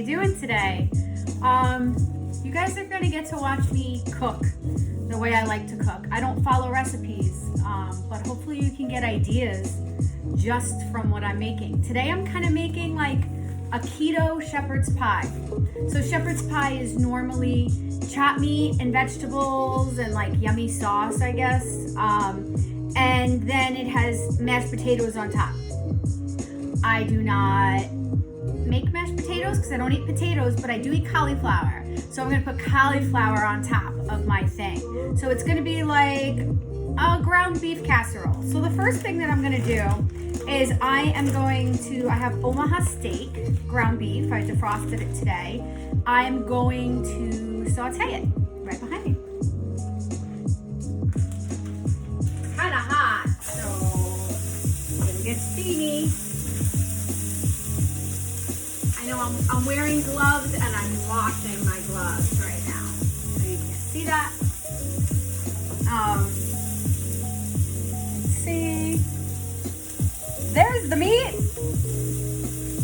you doing today? You guys are gonna get to watch me cook the way I like to cook. I don't follow recipes, but hopefully you can get ideas just from what I'm making. Today I'm kind of making like a keto shepherd's pie. So shepherd's pie is normally chopped meat and vegetables and like yummy sauce, I guess. And then it has mashed potatoes on top. I do not make mashed potatoes because I don't eat potatoes, but I do eat cauliflower. So I'm gonna put cauliflower on top of my thing. So it's gonna be like a ground beef casserole. So the first thing that I'm gonna do is I have Omaha steak, ground beef. I defrosted it today. I am going to saute it right behind me. It's kind of hot, so it's gonna get steamy. I know I'm wearing gloves and I'm washing my gloves right now, so you can't see that. Let's see. There's the meat.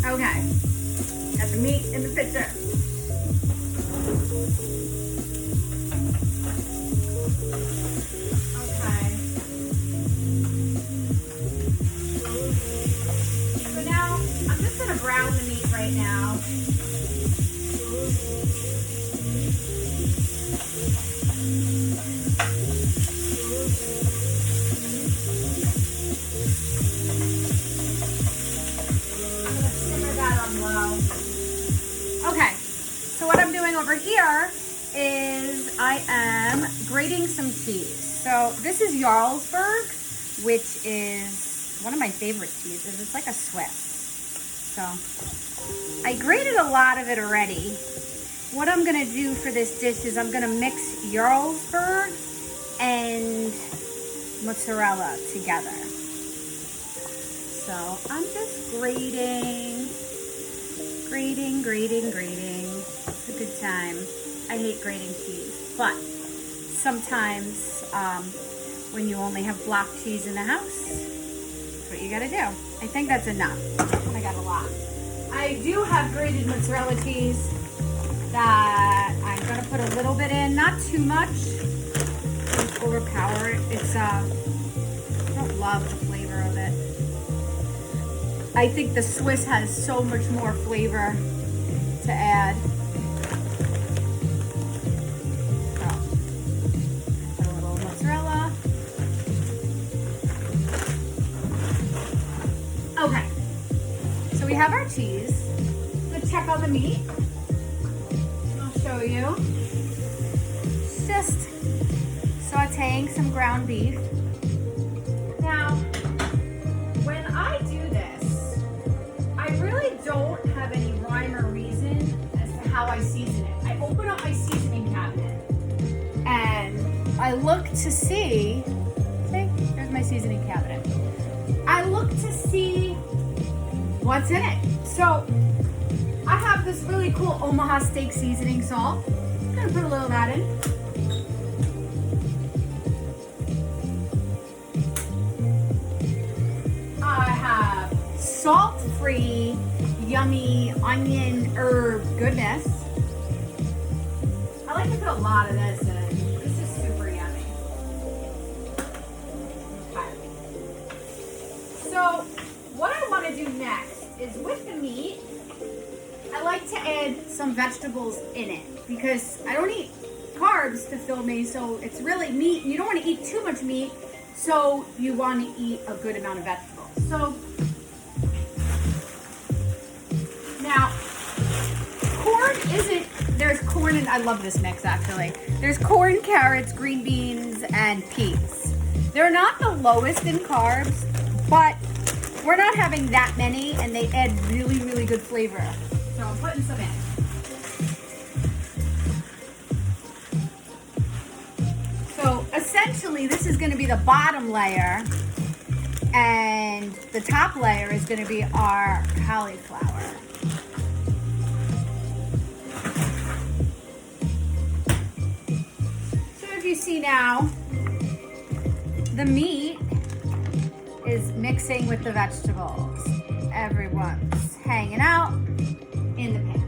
Okay, got the meat in the picture. Okay. So now I'm just gonna brown the meat right now. Okay, so what I'm doing over here is I am grating some cheese. So this is Jarlsberg, which is one of my favorite cheeses. It's like a Swiss. So I grated a lot of it already. What I'm gonna do for this dish is I'm gonna mix Jarlsberg and mozzarella together. So I'm just grating. It's a good time. I hate grating cheese, but sometimes when you only have block cheese in the house, that's what you gotta do. I think that's enough. I got a lot. I do have grated mozzarella cheese that I'm gonna put a little bit in, not too much. Don't overpower it. I don't love the flavor of it. I think the Swiss has so much more flavor to add. So, put a little mozzarella. Okay, so we have our cheese. Let's check on the meat. I'll show you. It's just sauteing some ground beef. Now, when I do this, I really don't have any rhyme or reason as to how I season it. I open up my seasoning cabinet and I look to see, there's my seasoning cabinet. I look to see what's in it. So I have this really cool Omaha steak seasoning salt. I'm gonna put a little of that in. I have salt-free, yummy onion herb goodness. I like to put a lot of this in. This is super yummy. Okay. So what I want to do next is with the meat, I like to add some vegetables in it because I don't eat carbs to fill me, so it's really meat. You don't want to eat too much meat, so you want to eat a good amount of vegetables. So now, there's corn and I love this mix actually. There's corn, carrots, green beans, and peas. They're not the lowest in carbs, but we're not having that many and they add really, really good flavor. So I'm putting some in. So essentially this is gonna be the bottom layer and the top layer is gonna be our cauliflower. You see now the meat is mixing with the vegetables. Everyone's hanging out in the pan.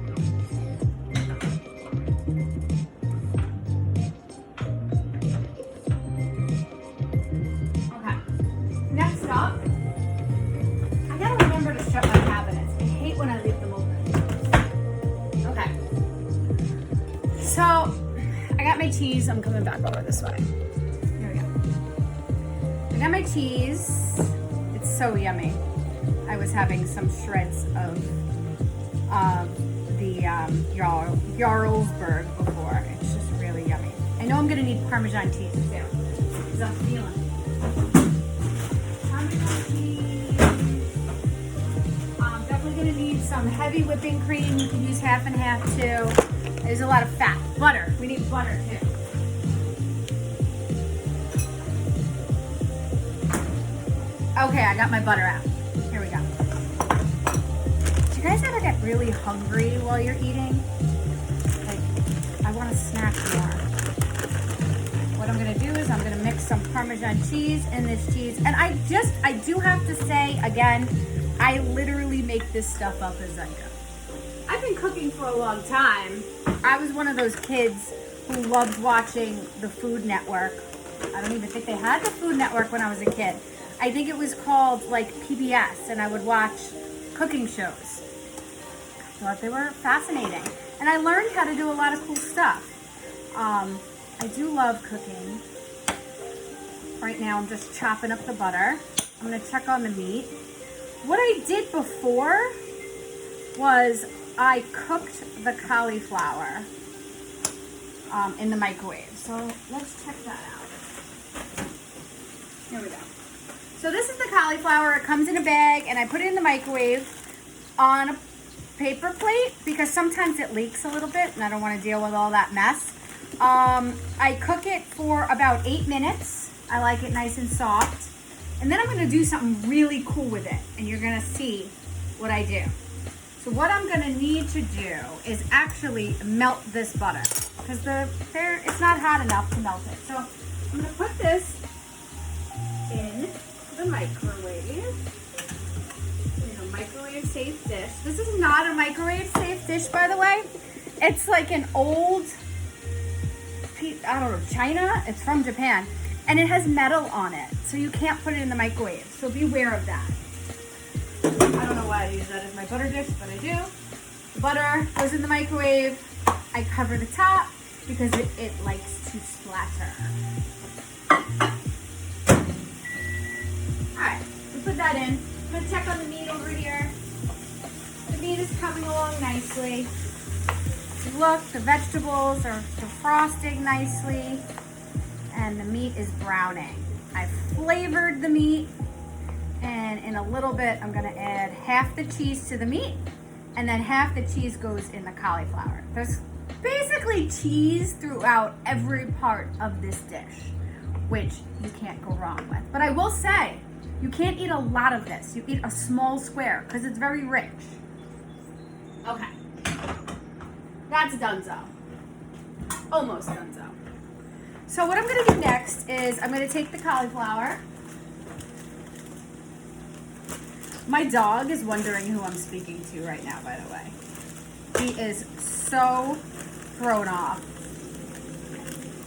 So I got my cheese. I'm coming back over this way. Here we go. I got my cheese. It's so yummy. I was having some shreds of the Jarlsberg before. It's just really yummy. I know I'm gonna need Parmesan cheese too, because I'm feeling it. Parmesan cheese. Definitely gonna need some heavy whipping cream. You can use half and half too. There's a lot of fat. Butter. We need butter too. Okay, I got my butter out. Here we go. Do you guys ever get really hungry while you're eating? Like, I want to snack more. What I'm gonna do is I'm gonna mix some Parmesan cheese in this cheese. And I do have to say, again, I literally make this stuff up as I go. I've been cooking for a long time. I was one of those kids who loved watching the Food Network. I don't even think they had the Food Network when I was a kid. I think it was called like PBS, and I would watch cooking shows. I thought they were fascinating. And I learned how to do a lot of cool stuff. I do love cooking. Right now I'm just chopping up the butter. I'm gonna check on the meat. What I did before was I cooked the cauliflower in the microwave. So let's check that out. Here we go. So this is the cauliflower. It comes in a bag, and I put it in the microwave on a paper plate because sometimes it leaks a little bit, and I don't want to deal with all that mess. I cook it for about 8 minutes. I like it nice and soft. And then I'm going to do something really cool with it, and you're going to see what I do. So what I'm going to need to do is actually melt this butter because it's not hot enough to melt it. So I'm going to put this in the microwave. In a microwave safe dish. This is not a microwave safe dish, by the way. It's like an old, I don't know, China. It's from Japan. And it has metal on it, so you can't put it in the microwave. So be aware of that. I don't know why I use that as my butter dish, but I do. Butter goes in the microwave. I cover the top because it likes to splatter. Alright, we put that in. I'm going to check on the meat over here. The meat is coming along nicely. Look, the vegetables are defrosting nicely. And the meat is browning. I flavored the meat, and in a little bit I'm gonna add half the cheese to the meat, and then half the cheese goes in the cauliflower. There's basically cheese throughout every part of this dish, which you can't go wrong with. But I will say, you can't eat a lot of this. You eat a small square because it's very rich. Okay, that's donezo. Almost donezo. So what I'm going to do next is I'm going to take the cauliflower. My dog is wondering who I'm speaking to right now, by the way. He is so thrown off.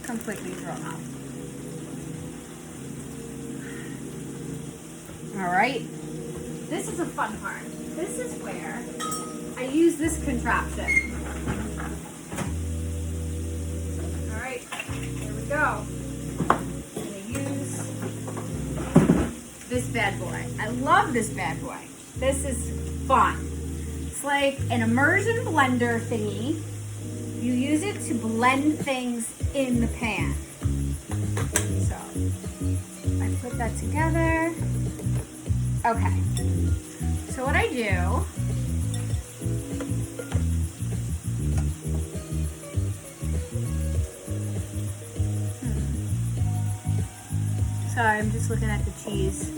Completely thrown off. All right. This is a fun part. This is where I use this contraption. All right. Go. I'm gonna use this bad boy. I love this bad boy. This is fun. It's like an immersion blender thingy. You use it to blend things in the pan. So I put that together. Okay. So what I do, sorry, I'm just looking at the cheese.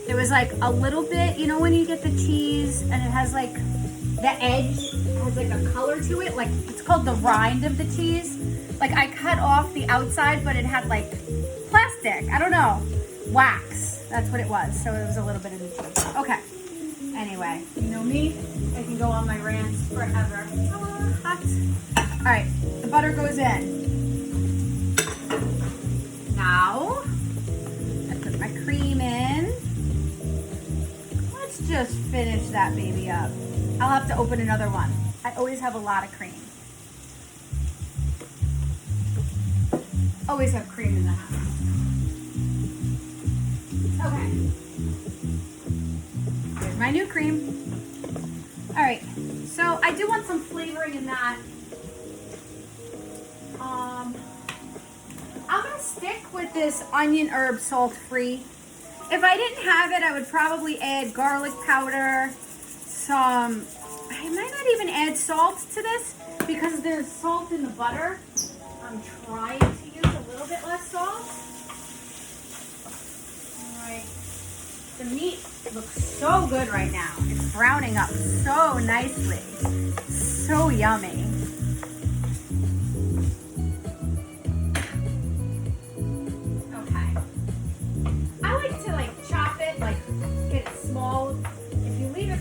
It was like a little bit, you know when you get the cheese and it has like, the edge has like a color to it, like it's called the rind of the cheese. Like I cut off the outside, but it had like plastic, I don't know, wax. That's what it was, so it was a little bit of the cheese. Okay, anyway, you know me, I can go on my rants forever. Oh, hot. All right, the butter goes in. Now, my cream in. Let's just finish that baby up. I'll have to open another one. I always have a lot of cream. Always have cream in the house. Okay. Here's my new cream. All right, so I do want some flavoring in that. I'm gonna stick with this onion herb salt-free. If I didn't have it, I would probably add garlic powder, I might not even add salt to this because there's salt in the butter. I'm trying to use a little bit less salt. All right, the meat looks so good right now. It's browning up so nicely, so yummy.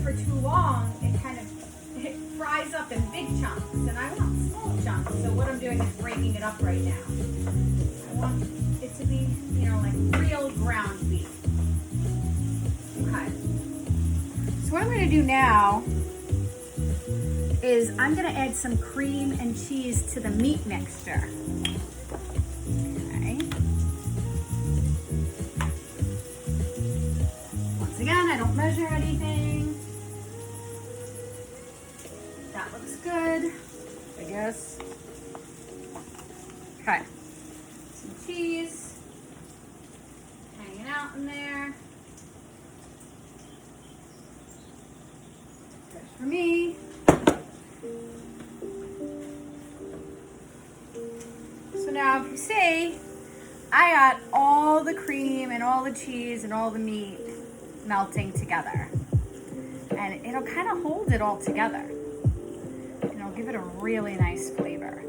Too long, it fries up in big chunks, and I want small chunks. So what I'm doing is breaking it up right now. I want it to be, like real ground beef. Okay. So what I'm going to do now is I'm going to add some cream and cheese to the meat mixture. Okay. Once again, I don't measure anything. Good, I guess. Okay, some cheese hanging out in there. Good for me. So now if you see, I got all the cream and all the cheese and all the meat melting together. And it'll kind of hold it all together. Give it a really nice flavor.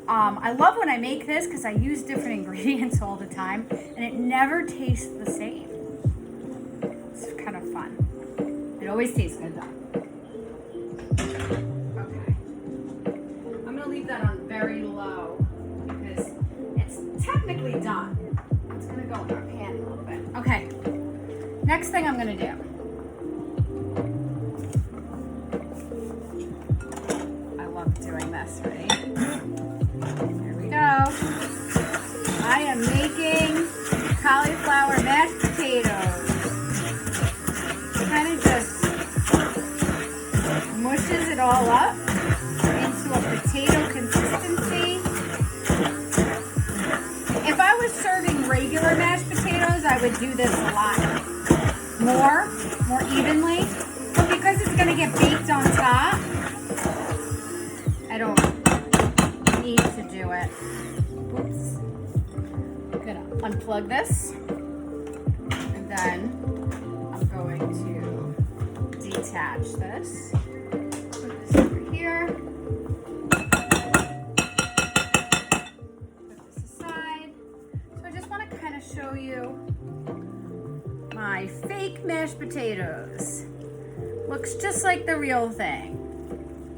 I love when I make this because I use different ingredients all the time and it never tastes the same. It's kind of fun. It always tastes good though. Okay. I'm gonna leave that on very low because it's technically done. It's gonna go in our pan a little bit. Okay. Next thing I'm gonna do. Doing this, right? Here we go. I am making cauliflower mashed potatoes. Kind of just mushes it all up into a potato consistency. If I was serving regular mashed potatoes, I would do this a lot more evenly. But because it's going to get baked on top, I don't need to do it. Oops. I'm gonna unplug this, and then I'm going to detach this. Put this over here. Put this aside. So I just want to kind of show you my fake mashed potatoes. Looks just like the real thing.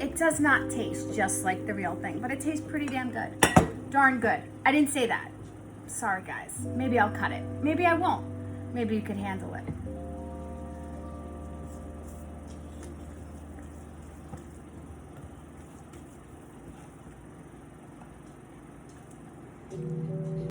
It does not taste just like the real thing, but it tastes pretty damn good. Darn good. I didn't say that. Sorry, guys. Maybe I'll cut it. Maybe I won't. Maybe you could handle it.